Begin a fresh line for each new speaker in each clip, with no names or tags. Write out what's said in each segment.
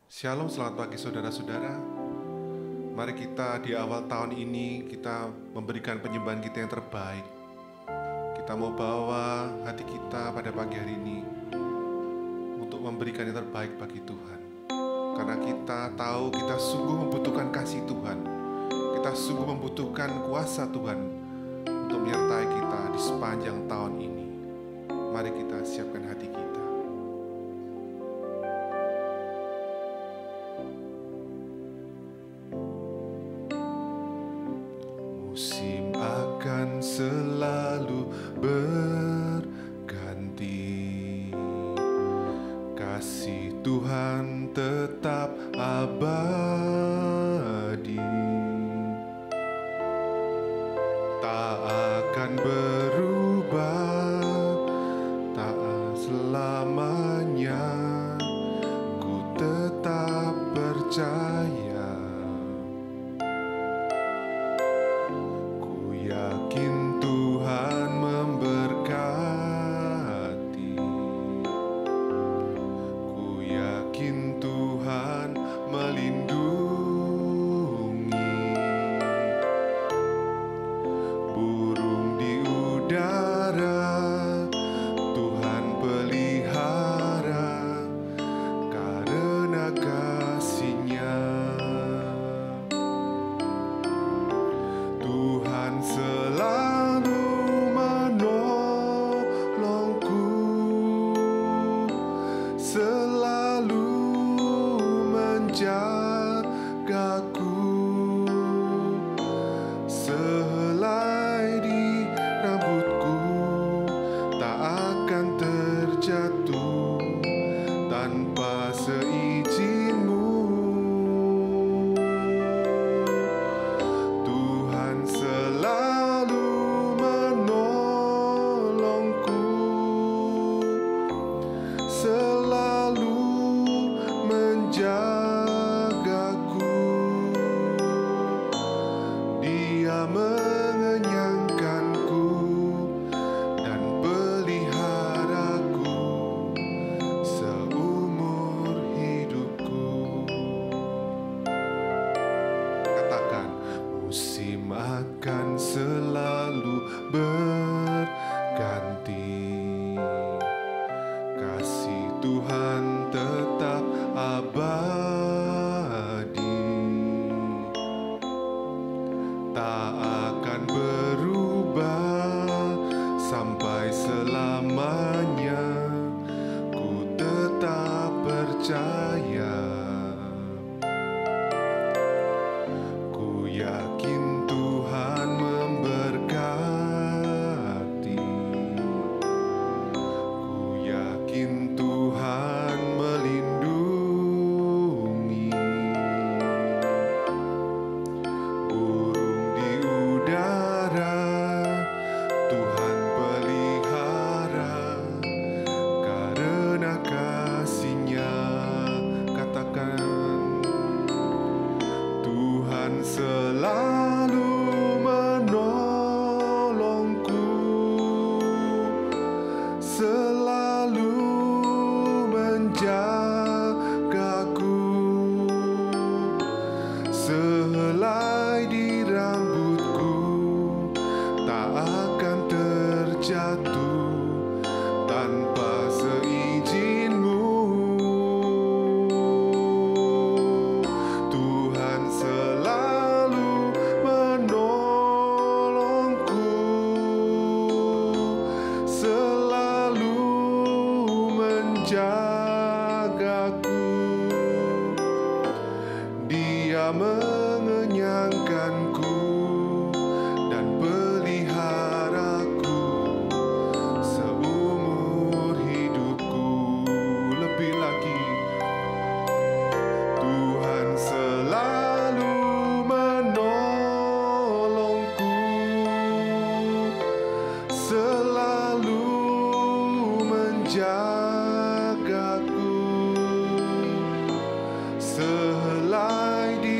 Shalom, selamat pagi saudara-saudara. Mari kita di awal tahun ini kita memberikan penyembahan kita yang terbaik. Kita mau bawa hati kita pada pagi hari ini untuk memberikan yang terbaik bagi Tuhan. Karena kita tahu kita sungguh membutuhkan kasih Tuhan. Kita sungguh membutuhkan kuasa Tuhan untuk menyertai kita di sepanjang tahun ini. Mari kita siapkan hati kita. Musim akan selalu berganti, kasih Tuhan tetap abadi, tak akan berubah, tak selamanya. Ku tetap percaya, yakin Tuhan memberkati. Ku yakin Tuhan melindungi. Burung di udara Tuhan pelihara karena kasih-Nya. Tuhan selalu menolongku, selalu menjagaku. Sehelai di rambutku tak akan terjatuh tanpa seizin-Mu. Selalu menolongku, selalu menjagaku. Dia mengenyangkanku dan peliharaku seumur hidupku. Katakan, musim akan selalu berganti, kasih Tuhan tetap abadi, tak akan berubah sampai selamanya. Ku tetap percaya, ku yakin Tuhan memberkati. Ku yakin Tuhan melindungi. Burung di udara Tuhan pelihara karena kasih-Nya. Katakan, Tuhan selalu menolongku, selalu menjagaku. Sehelai di rambutku tak akan terjatuh tanpa seizin-Mu. Tuhan selalu menolongku, selalu menjagaku. Dia mengenyangkanku dan peliharaku seumur hidupku. Lebih lagi, Tuhan selalu menolongku, selalu menjagaku. Sehelai di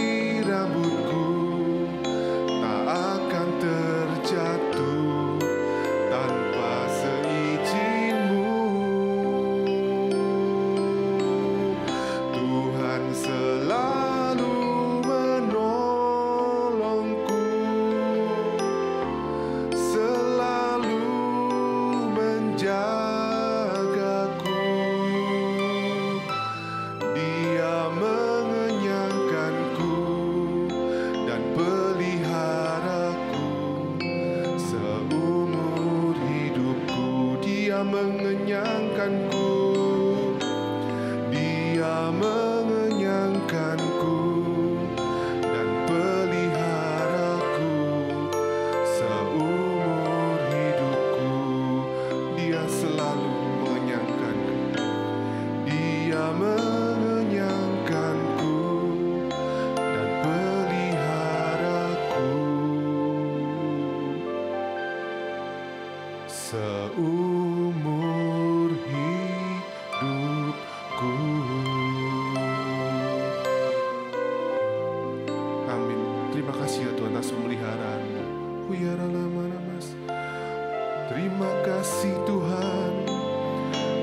Terima kasih Tuhan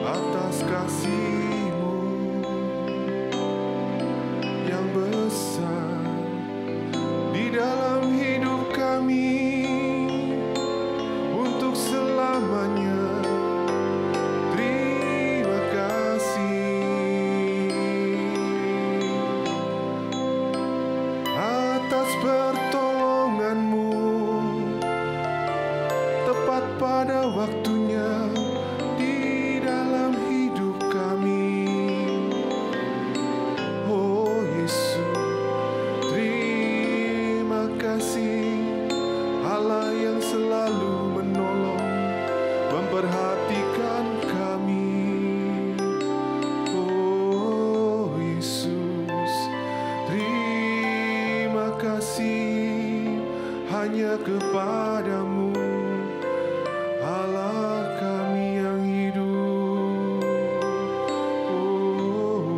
atas kasih-Mu yang besar di dalam hidup kami untuk selamanya. Terima kasih atas pertolongan-Mu tepat pada waktunya di dalam hidup kami. Oh Yesus, terima kasih Allah yang selalu menolong, memperhatikan kami. Oh Yesus, terima kasih hanya kepadamu Allah kami yang hidup. Oh,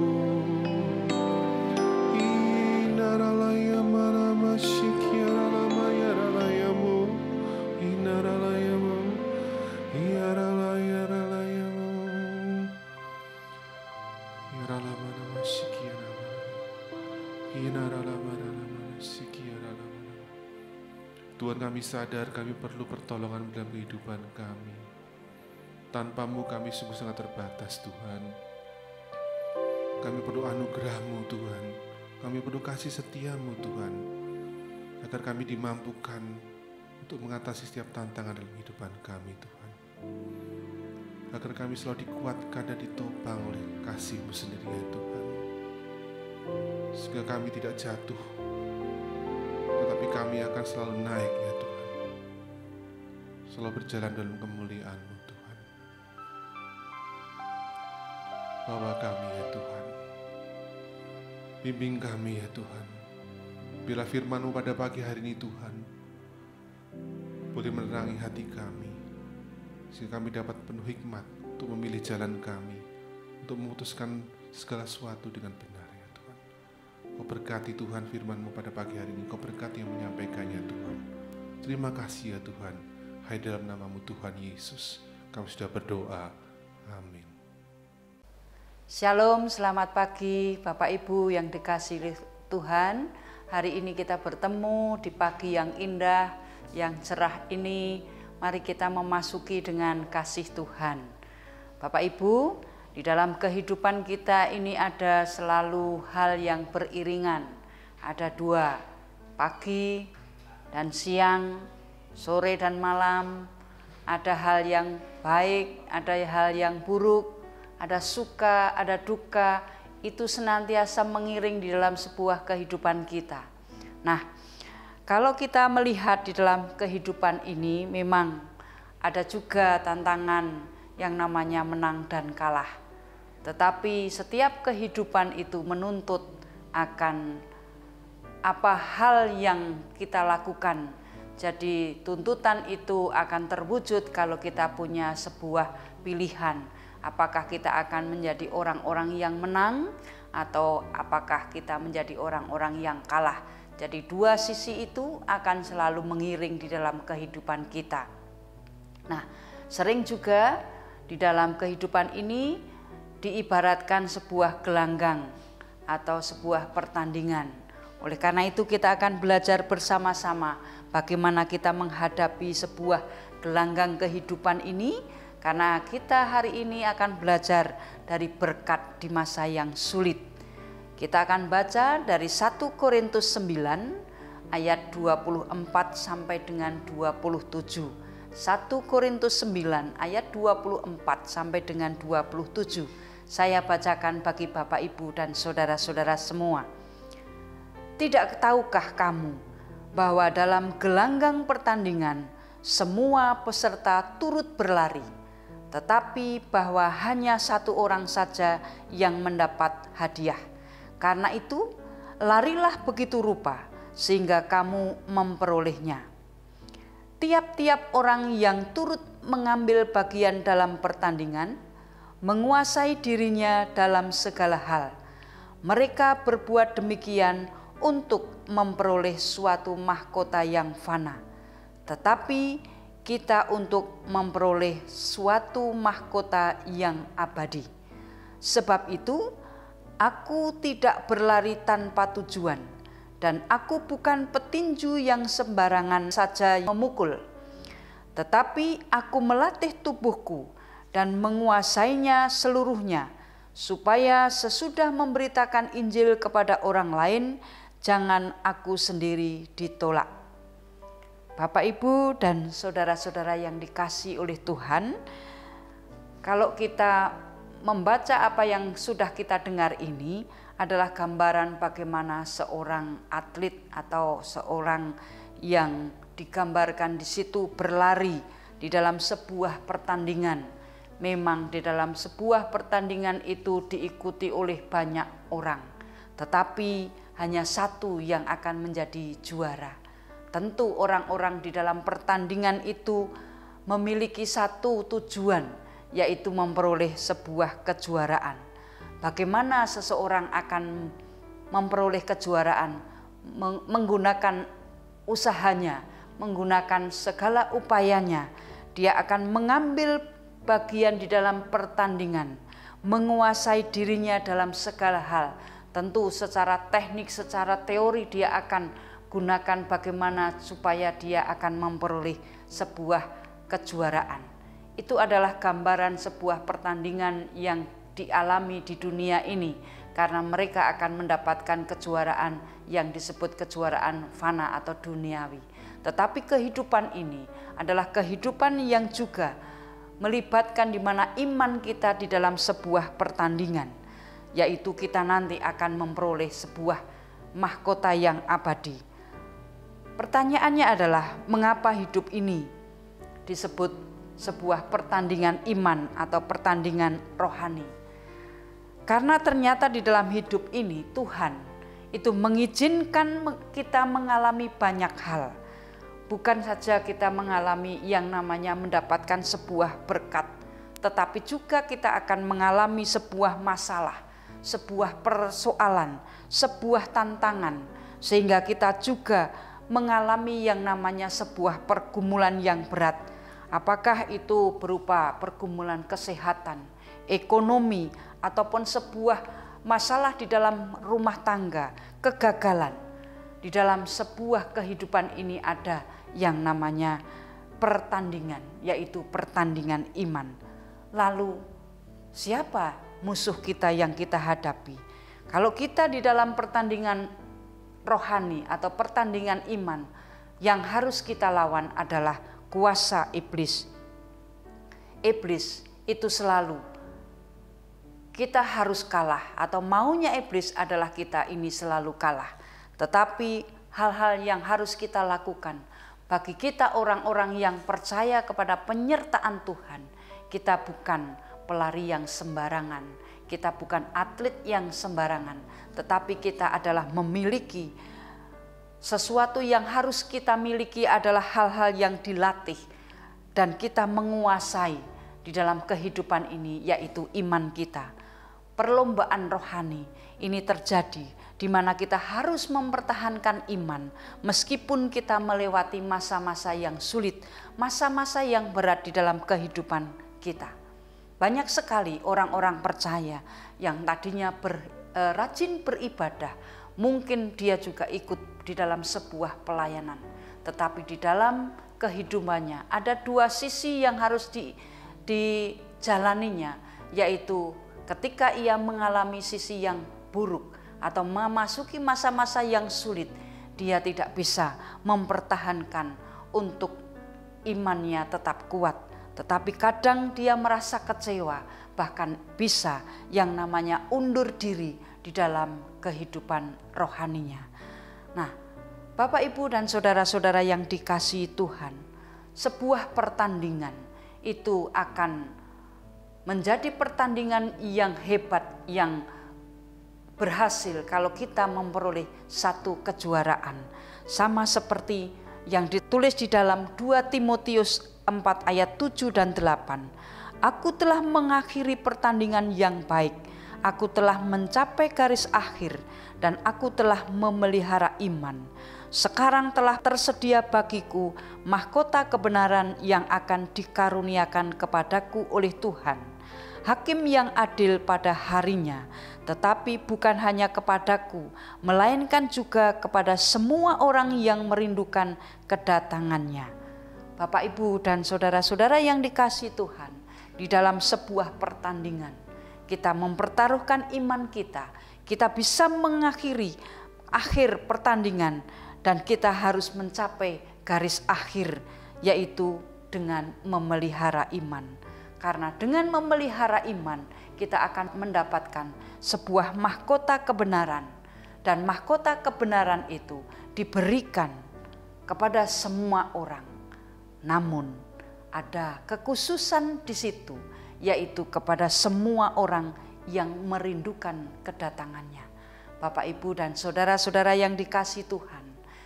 inaralaya marama syikiaralaya ralayamu, inaralayamu, iaralaya ralayamu, iralamana syikiaralaya, inaralamana syikiaralaya. Tuhan, kami sadar kami perlu pertolongan dalam kehidupan kami. Tanpa-Mu kami sungguh sangat terbatas Tuhan. Kami perlu anugerah-Mu Tuhan. Kami perlu kasih setia-Mu Tuhan. Agar kami dimampukan untuk mengatasi setiap tantangan dalam kehidupan kami Tuhan. Agar kami selalu dikuatkan dan ditopang oleh kasih-Mu sendiri ya Tuhan. Sehingga kami tidak jatuh, tetapi kami akan selalu naik ya Tuhan. Selalu berjalan dalam kemuliaan-Mu Tuhan. Bawa kami ya Tuhan. Bimbing kami ya Tuhan. Bila firman-Mu pada pagi hari ini Tuhan boleh menerangi hati kami, sehingga kami dapat penuh hikmat untuk memilih jalan kami, untuk memutuskan segala sesuatu dengan benar ya Tuhan. Kau berkati Tuhan firman-Mu pada pagi hari ini. Kau berkati yang menyampaikannya Tuhan. Terima kasih ya Tuhan. Hai dalam nama-Mu Tuhan Yesus kami sudah berdoa. Amin.
Shalom, selamat pagi Bapak Ibu yang dikasihi Tuhan. Hari ini kita bertemu di pagi yang indah, yang cerah ini. Mari kita memasuki dengan kasih Tuhan. Bapak Ibu, di dalam kehidupan kita ini ada selalu hal yang beriringan. Ada dua, pagi dan siang, sore dan malam. Ada hal yang baik, ada hal yang buruk, ada suka, ada duka. Itu senantiasa mengiring di dalam sebuah kehidupan kita. Nah, kalau kita melihat di dalam kehidupan ini memang ada juga tantangan yang namanya menang dan kalah. Tetapi setiap kehidupan itu menuntut akan apa hal yang kita lakukan. Jadi tuntutan itu akan terwujud kalau kita punya sebuah pilihan. Apakah kita akan menjadi orang-orang yang menang atau apakah kita menjadi orang-orang yang kalah. Jadi dua sisi itu akan selalu mengiring di dalam kehidupan kita. Nah, sering juga di dalam kehidupan ini diibaratkan sebuah gelanggang atau sebuah pertandingan. Oleh karena itu kita akan belajar bersama-sama bagaimana kita menghadapi sebuah gelanggang kehidupan ini, karena kita hari ini akan belajar dari berkat di masa yang sulit. Kita akan baca dari 1 Korintus 9 ayat 24 sampai dengan 27. 1 Korintus 9 ayat 24 sampai dengan 27. Saya bacakan bagi Bapak Ibu dan saudara-saudara semua. Tidak tahukah kamu bahwa dalam gelanggang pertandingan semua peserta turut berlari, tetapi bahwa hanya satu orang saja yang mendapat hadiah. Karena itu, larilah begitu rupa sehingga kamu memperolehnya. Tiap-tiap orang yang turut mengambil bagian dalam pertandingan menguasai dirinya dalam segala hal. Mereka berbuat demikian untuk memperoleh suatu mahkota yang fana. Tetapi kita untuk memperoleh suatu mahkota yang abadi. Sebab itu, aku tidak berlari tanpa tujuan, dan aku bukan petinju yang sembarangan saja memukul. Tetapi aku melatih tubuhku dan menguasainya seluruhnya, supaya sesudah memberitakan Injil kepada orang lain, jangan aku sendiri ditolak. Bapak, Ibu, dan saudara-saudara yang dikasihi oleh Tuhan, kalau kita membaca apa yang sudah kita dengar ini adalah gambaran bagaimana seorang atlet atau seorang yang digambarkan di situ berlari di dalam sebuah pertandingan. Memang di dalam sebuah pertandingan itu diikuti oleh banyak orang, tetapi hanya satu yang akan menjadi juara. Tentu orang-orang di dalam pertandingan itu memiliki satu tujuan, yaitu memperoleh sebuah kejuaraan. Bagaimana seseorang akan memperoleh kejuaraan? Menggunakan usahanya, menggunakan segala upayanya. Dia akan mengambil bagian di dalam pertandingan, menguasai dirinya dalam segala hal. Tentu secara teknik, secara teori dia akan gunakan bagaimana supaya dia akan memperoleh sebuah kejuaraan. Itu adalah gambaran sebuah pertandingan yang dialami di dunia ini, karena mereka akan mendapatkan kejuaraan yang disebut kejuaraan fana atau duniawi. Tetapi kehidupan ini adalah kehidupan yang juga melibatkan di mana iman kita di dalam sebuah pertandingan, yaitu kita nanti akan memperoleh sebuah mahkota yang abadi. Pertanyaannya adalah, mengapa hidup ini disebut sebuah pertandingan iman atau pertandingan rohani? Karena ternyata di dalam hidup ini Tuhan itu mengizinkan kita mengalami banyak hal. Bukan saja kita mengalami yang namanya mendapatkan sebuah berkat, tetapi juga kita akan mengalami sebuah masalah, sebuah persoalan, sebuah tantangan, sehingga kita juga mengalami yang namanya sebuah pergumulan yang berat. Apakah itu berupa pergumulan kesehatan, ekonomi, ataupun sebuah masalah di dalam rumah tangga, kegagalan. Di dalam sebuah kehidupan ini ada yang namanya pertandingan, yaitu pertandingan iman. Lalu siapa musuh kita yang kita hadapi? Kalau kita di dalam pertandingan rohani atau pertandingan iman, yang harus kita lawan adalah kuasa iblis. Iblis itu selalu kita harus kalah, atau maunya iblis adalah kita ini selalu kalah. Tetapi hal-hal yang harus kita lakukan bagi kita orang-orang yang percaya kepada penyertaan Tuhan, kita bukan pelari yang sembarangan, kita bukan atlet yang sembarangan, tetapi kita adalah memiliki sesuatu yang harus kita miliki adalah hal-hal yang dilatih dan kita menguasai di dalam kehidupan ini, yaitu iman kita. Perlombaan rohani ini terjadi di mana kita harus mempertahankan iman meskipun kita melewati masa-masa yang sulit, masa-masa yang berat di dalam kehidupan kita. Banyak sekali orang-orang percaya yang tadinya rajin beribadah, mungkin dia juga ikut di dalam sebuah pelayanan, tetapi di dalam kehidupannya ada dua sisi yang harus dijalaninya, yaitu ketika ia mengalami sisi yang buruk atau memasuki masa-masa yang sulit, dia tidak bisa mempertahankan untuk imannya tetap kuat, tetapi kadang dia merasa kecewa, bahkan bisa yang namanya undur diri di dalam kehidupan rohaninya. Nah, Bapak, Ibu, dan saudara-saudara yang dikasihi Tuhan, sebuah pertandingan itu akan menjadi pertandingan yang hebat, yang berhasil kalau kita memperoleh satu kejuaraan. Sama seperti yang ditulis di dalam 2 Timotius 4 ayat 7 dan 8. Aku telah mengakhiri pertandingan yang baik, aku telah mencapai garis akhir, dan aku telah memelihara iman. sekarang telah tersedia bagiku mahkota kebenaran yang akan dikaruniakan kepadaku oleh Tuhan, Hakim yang adil pada harinya, tetapi bukan hanya kepadaku, melainkan juga kepada semua orang yang merindukan kedatangannya. Bapak, Ibu, dan saudara-saudara yang dikasihi Tuhan, di dalam sebuah pertandingan, kita mempertaruhkan iman kita. Kita bisa mengakhiri akhir pertandingan dan kita harus mencapai garis akhir, yaitu dengan memelihara iman. Karena dengan memelihara iman, kita akan mendapatkan sebuah mahkota kebenaran. Dan mahkota kebenaran itu diberikan kepada semua orang. Namun ada kekhususan di situ, yaitu kepada semua orang yang merindukan kedatangannya. Bapak, Ibu, dan saudara-saudara yang dikasihi Tuhan,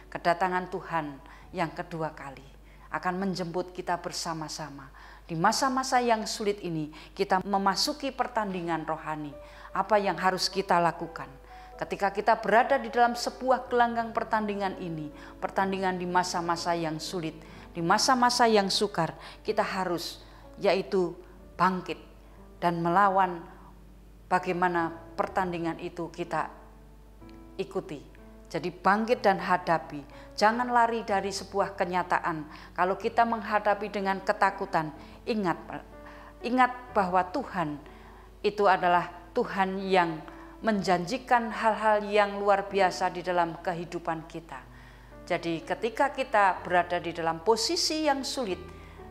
kedatangan Tuhan yang kedua kali akan menjemput kita bersama-sama. Di masa-masa yang sulit ini kita memasuki pertandingan rohani. Apa yang harus kita lakukan? Ketika kita berada di dalam sebuah gelanggang pertandingan ini, pertandingan di masa-masa yang sulit, di masa-masa yang sukar, kita harus yaitu bangkit dan melawan. Bagaimana pertandingan itu kita ikuti. Jadi bangkit dan hadapi. Jangan lari dari sebuah kenyataan. Kalau kita menghadapi dengan ketakutan, ingat bahwa Tuhan itu adalah Tuhan yang menjanjikan hal-hal yang luar biasa di dalam kehidupan kita. Jadi ketika kita berada di dalam posisi yang sulit,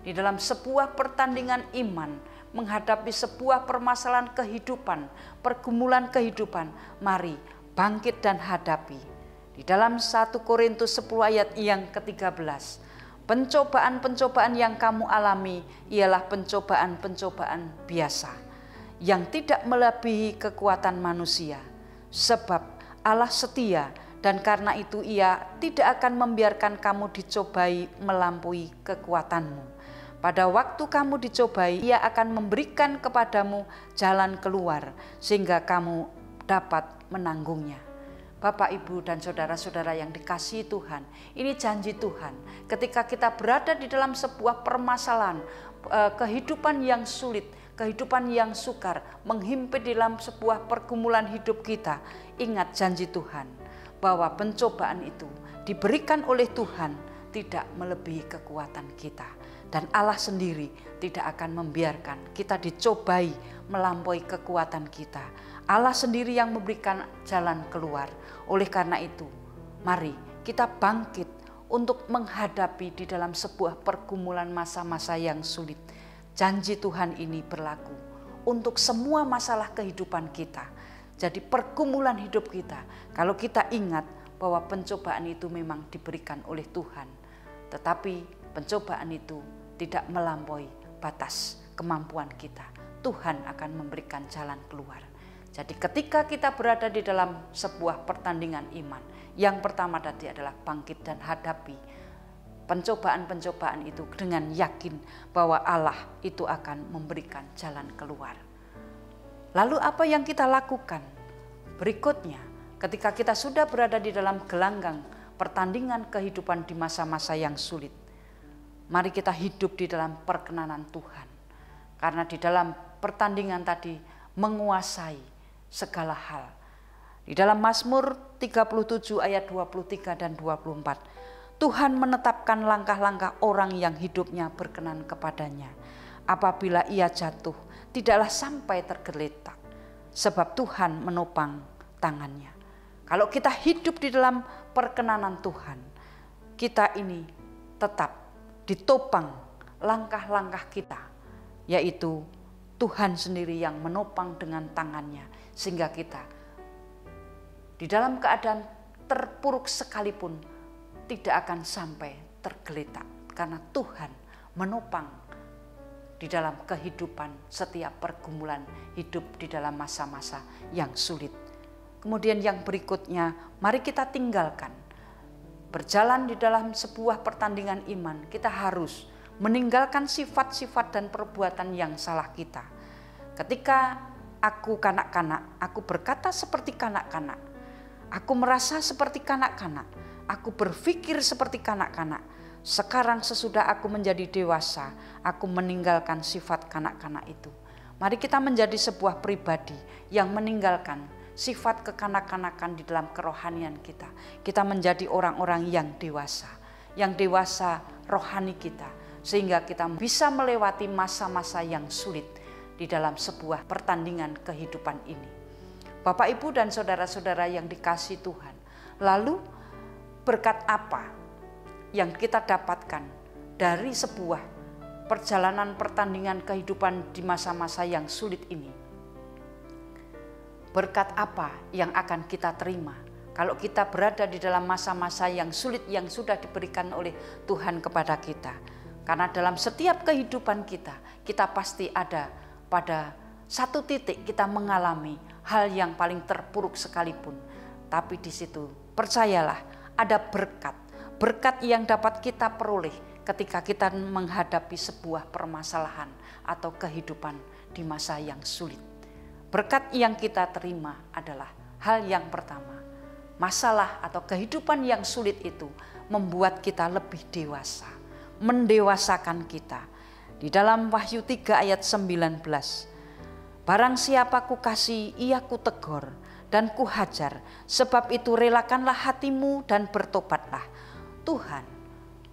di dalam sebuah pertandingan iman, menghadapi sebuah permasalahan kehidupan, pergumulan kehidupan, mari bangkit dan hadapi. Di dalam 1 Korintus 10 ayat yang ke-13, pencobaan-pencobaan yang kamu alami ialah pencobaan-pencobaan biasa, yang tidak melebihi kekuatan manusia. Sebab Allah setia, dan karena itu Ia tidak akan membiarkan kamu dicobai melampaui kekuatanmu. Pada waktu kamu dicobai, Ia akan memberikan kepadamu jalan keluar, sehingga kamu dapat menanggungnya. Bapak, Ibu, dan saudara-saudara yang dikasihi Tuhan, ini janji Tuhan. Ketika kita berada di dalam sebuah permasalahan, kehidupan yang sulit, kehidupan yang sukar, menghimpit di dalam sebuah pergumulan hidup kita, ingat janji Tuhan bahwa pencobaan itu diberikan oleh Tuhan tidak melebihi kekuatan kita. Dan Allah sendiri tidak akan membiarkan kita dicobai melampaui kekuatan kita. Allah sendiri yang memberikan jalan keluar. Oleh karena itu, mari kita bangkit untuk menghadapi di dalam sebuah pergumulan masa-masa yang sulit. Janji Tuhan ini berlaku untuk semua masalah kehidupan kita. Jadi pergumulan hidup kita, kalau kita ingat bahwa pencobaan itu memang diberikan oleh Tuhan. Tetapi pencobaan itu tidak melampaui batas kemampuan kita. Tuhan akan memberikan jalan keluar. Jadi ketika kita berada di dalam sebuah pertandingan iman, yang pertama tadi adalah bangkit dan hadapi pencobaan-pencobaan itu dengan yakin bahwa Allah itu akan memberikan jalan keluar. Lalu apa yang kita lakukan? Berikutnya, ketika kita sudah berada di dalam gelanggang pertandingan kehidupan di masa-masa yang sulit, mari kita hidup di dalam perkenanan Tuhan. Karena di dalam pertandingan tadi menguasai segala hal. Di dalam Mazmur 37 ayat 23 dan 24, Tuhan menetapkan langkah-langkah orang yang hidupnya berkenan kepadanya. Apabila ia jatuh, tidaklah sampai tergeletak, sebab Tuhan menopang tangannya. Kalau kita hidup di dalam perkenanan Tuhan, kita ini tetap ditopang langkah-langkah kita, yaitu Tuhan sendiri yang menopang dengan tangannya, sehingga kita di dalam keadaan terpuruk sekalipun tidak akan sampai tergeletak, karena Tuhan menopang di dalam kehidupan setiap pergumulan hidup di dalam masa-masa yang sulit. Kemudian yang berikutnya, mari kita tinggalkan. Berjalan di dalam sebuah pertandingan iman, kita harus meninggalkan sifat-sifat dan perbuatan yang salah kita. Ketika aku kanak-kanak, aku berkata seperti kanak-kanak. Aku merasa seperti kanak-kanak. aku berpikir seperti kanak-kanak. Sekarang sesudah aku menjadi dewasa, aku meninggalkan sifat kanak-kanak itu. Mari kita menjadi sebuah pribadi yang meninggalkan sifat kekanak-kanakan di dalam kerohanian kita. Kita menjadi orang-orang yang dewasa rohani kita. Sehingga kita bisa melewati masa-masa yang sulit di dalam sebuah pertandingan kehidupan ini. Bapak, Ibu, dan saudara-saudara yang dikasihi Tuhan. Lalu berkat apa yang kita dapatkan dari sebuah perjalanan pertandingan kehidupan di masa-masa yang sulit ini? Berkat apa yang akan kita terima kalau kita berada di dalam masa-masa yang sulit yang sudah diberikan oleh Tuhan kepada kita? Karena dalam setiap kehidupan kita pasti ada pada satu titik kita mengalami hal yang paling terpuruk sekalipun. Tapi di situ percayalah ada berkat yang dapat kita peroleh ketika kita menghadapi sebuah permasalahan atau kehidupan di masa yang sulit. Berkat yang kita terima adalah hal yang pertama. Masalah atau kehidupan yang sulit itu membuat kita lebih dewasa, mendewasakan kita. Di dalam Wahyu 3 ayat 19, barang siapa kukasihi ia kutegur dan kuhajar, sebab itu relakanlah hatimu dan bertobatlah. Tuhan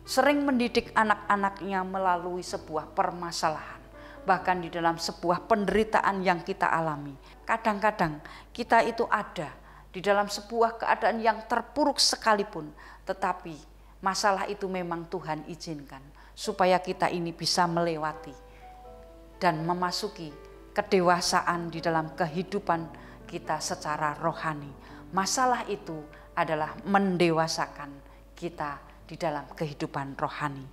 sering mendidik anak-anaknya melalui sebuah permasalahan, bahkan di dalam sebuah penderitaan yang kita alami. Kadang-kadang kita itu ada di dalam sebuah keadaan yang terpuruk sekalipun, tetapi masalah itu memang Tuhan izinkan supaya kita ini bisa melewati dan memasuki kedewasaan di dalam kehidupan kita secara rohani. Masalah itu adalah mendewasakan kita di dalam kehidupan rohani.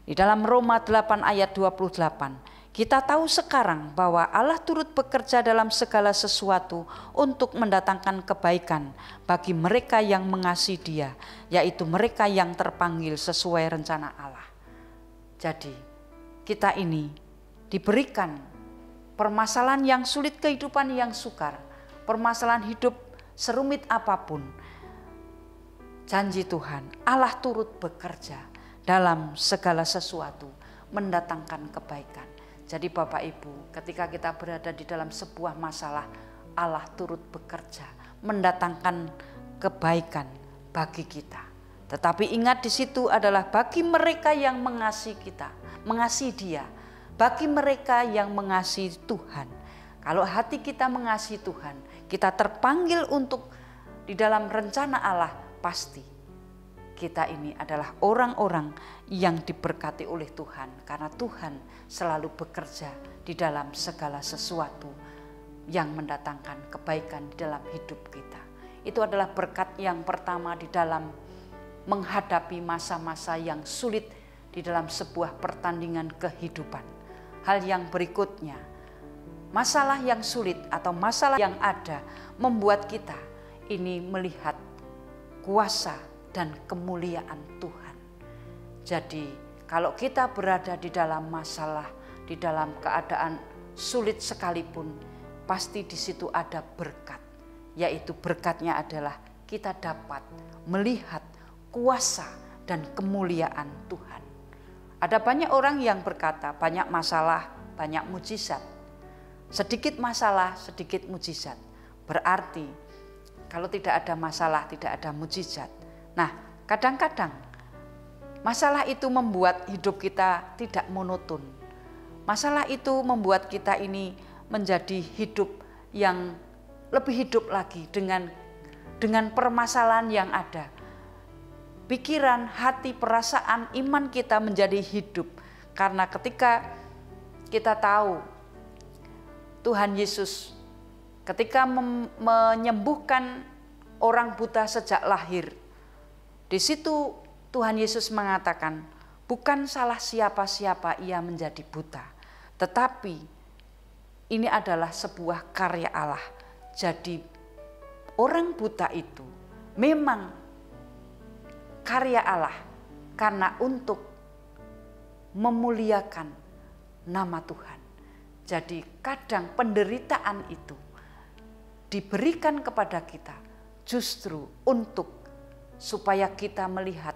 Di dalam Roma 8 ayat 28, kita tahu sekarang bahwa Allah turut bekerja dalam segala sesuatu untuk mendatangkan kebaikan bagi mereka yang mengasihi Dia, yaitu mereka yang terpanggil sesuai rencana Allah. Jadi kita ini diberikan permasalahan yang sulit, kehidupan yang sukar, permasalahan hidup serumit apapun. Janji Tuhan, Allah turut bekerja dalam segala sesuatu mendatangkan kebaikan. Jadi Bapak Ibu, ketika kita berada di dalam sebuah masalah, Allah turut bekerja mendatangkan kebaikan bagi kita. Tetapi ingat, di situ adalah bagi mereka yang mengasihi kita, mengasihi Dia, bagi mereka yang mengasihi Tuhan. Kalau hati kita mengasihi Tuhan, kita terpanggil untuk di dalam rencana Allah, pasti kita ini adalah orang-orang yang diberkati oleh Tuhan, karena Tuhan selalu bekerja di dalam segala sesuatu yang mendatangkan kebaikan di dalam hidup kita. Itu adalah berkat yang pertama di dalam menghadapi masa-masa yang sulit di dalam sebuah pertandingan kehidupan. Hal yang berikutnya, masalah yang sulit atau masalah yang ada membuat kita ini melihat kuasa dan kemuliaan Tuhan. Jadi kalau kita berada di dalam masalah, di dalam keadaan sulit sekalipun, pasti di situ ada berkat, yaitu berkatnya adalah kita dapat melihat kuasa dan kemuliaan Tuhan. Ada banyak orang yang berkata, banyak masalah, banyak mujizat. Sedikit masalah, sedikit mujizat. Berarti kalau tidak ada masalah, tidak ada mujizat. Nah, kadang-kadang masalah itu membuat hidup kita tidak monoton. Masalah itu membuat kita ini menjadi hidup yang lebih hidup lagi dengan permasalahan yang ada. Pikiran, hati, perasaan, iman kita menjadi hidup. Karena ketika kita tahu Tuhan Yesus ketika menyembuhkan orang buta sejak lahir, di situ Tuhan Yesus mengatakan, bukan salah siapa-siapa ia menjadi buta, tetapi ini adalah sebuah karya Allah. Jadi orang buta itu memang karya Allah karena untuk memuliakan nama Tuhan. Jadi kadang penderitaan itu diberikan kepada kita justru untuk supaya kita melihat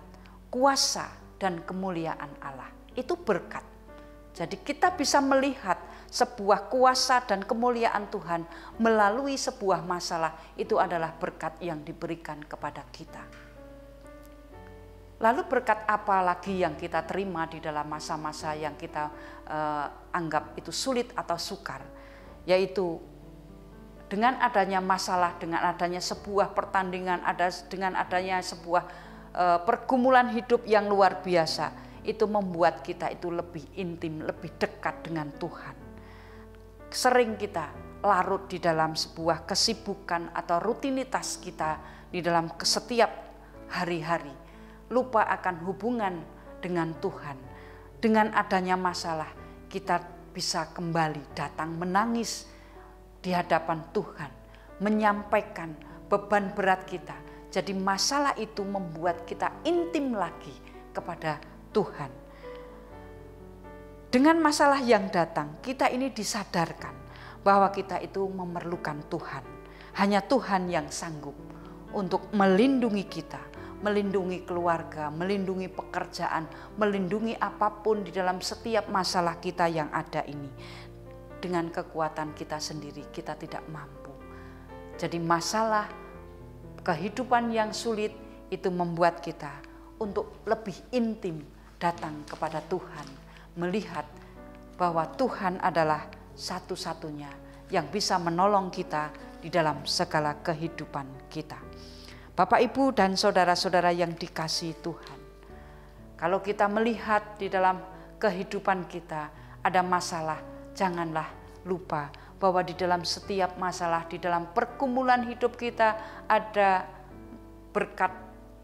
kuasa dan kemuliaan Allah. Itu berkat. Jadi kita bisa melihat sebuah kuasa dan kemuliaan Tuhan melalui sebuah masalah. Itu adalah berkat yang diberikan kepada kita. Lalu berkat apa lagi yang kita terima di dalam masa-masa yang kita anggap itu sulit atau sukar? Yaitu dengan adanya masalah, dengan adanya sebuah pertandingan, dengan adanya sebuah pergumulan hidup yang luar biasa, itu membuat kita itu lebih intim, lebih dekat dengan Tuhan. Sering kita larut di dalam sebuah kesibukan atau rutinitas kita di dalam setiap hari-hari, lupa akan hubungan dengan Tuhan. Dengan adanya masalah, kita bisa kembali datang menangis di hadapan Tuhan, menyampaikan beban berat kita. Jadi masalah itu membuat kita intim lagi kepada Tuhan. Dengan masalah yang datang, kita ini disadarkan bahwa kita itu memerlukan Tuhan. Hanya Tuhan yang sanggup untuk melindungi kita, melindungi keluarga, melindungi pekerjaan, melindungi apapun di dalam setiap masalah kita yang ada ini. Dengan kekuatan kita sendiri, kita tidak mampu. Jadi masalah kehidupan yang sulit itu membuat kita untuk lebih intim datang kepada Tuhan, melihat bahwa Tuhan adalah satu-satunya yang bisa menolong kita di dalam segala kehidupan kita. Bapak, Ibu, dan saudara-saudara yang dikasihi Tuhan, kalau kita melihat di dalam kehidupan kita ada masalah, janganlah lupa bahwa di dalam setiap masalah, di dalam pergumulan hidup kita ada berkat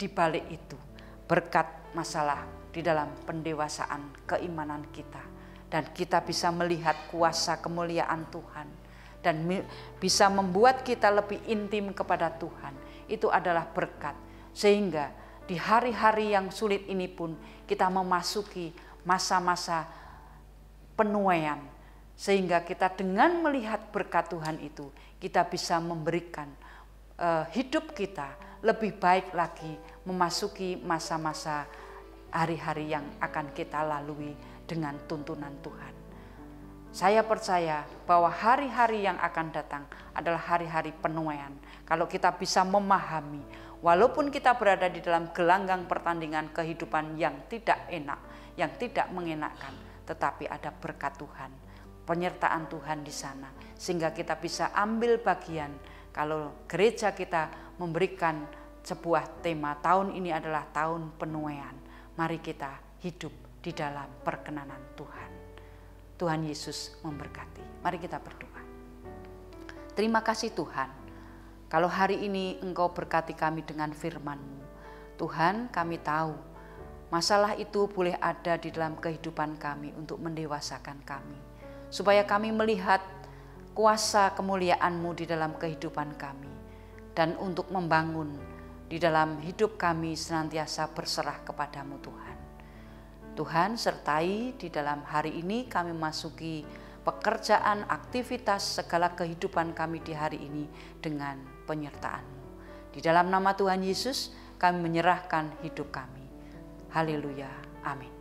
di balik itu. Berkat masalah di dalam pendewasaan keimanan kita. Dan kita bisa melihat kuasa kemuliaan Tuhan. Dan bisa membuat kita lebih intim kepada Tuhan. Itu adalah berkat. Sehingga di hari-hari yang sulit ini pun kita memasuki masa-masa penuaian. Sehingga kita dengan melihat berkat Tuhan itu, kita bisa memberikan hidup kita lebih baik lagi, memasuki masa-masa hari-hari yang akan kita lalui dengan tuntunan Tuhan. Saya percaya bahwa hari-hari yang akan datang adalah hari-hari penuaian. Kalau kita bisa memahami, walaupun kita berada di dalam gelanggang pertandingan kehidupan yang tidak enak, yang tidak mengenakkan, tetapi ada berkat Tuhan, penyertaan Tuhan di sana, sehingga kita bisa ambil bagian. Kalau gereja kita memberikan sebuah tema, tahun ini adalah tahun penuaian. Mari kita hidup di dalam perkenanan Tuhan. Tuhan Yesus memberkati. Mari kita berdoa. Terima kasih Tuhan, kalau hari ini Engkau berkati kami dengan firman-Mu. Tuhan, kami tahu masalah itu boleh ada di dalam kehidupan kami untuk mendewasakan kami. Supaya kami melihat kuasa kemuliaan-Mu di dalam kehidupan kami. Dan untuk membangun di dalam hidup kami senantiasa berserah kepada-Mu Tuhan. Tuhan, sertai di dalam hari ini kami masuki pekerjaan, aktivitas, segala kehidupan kami di hari ini dengan penyertaan-Mu. Di dalam nama Tuhan Yesus kami menyerahkan hidup kami. Haleluya. Amin.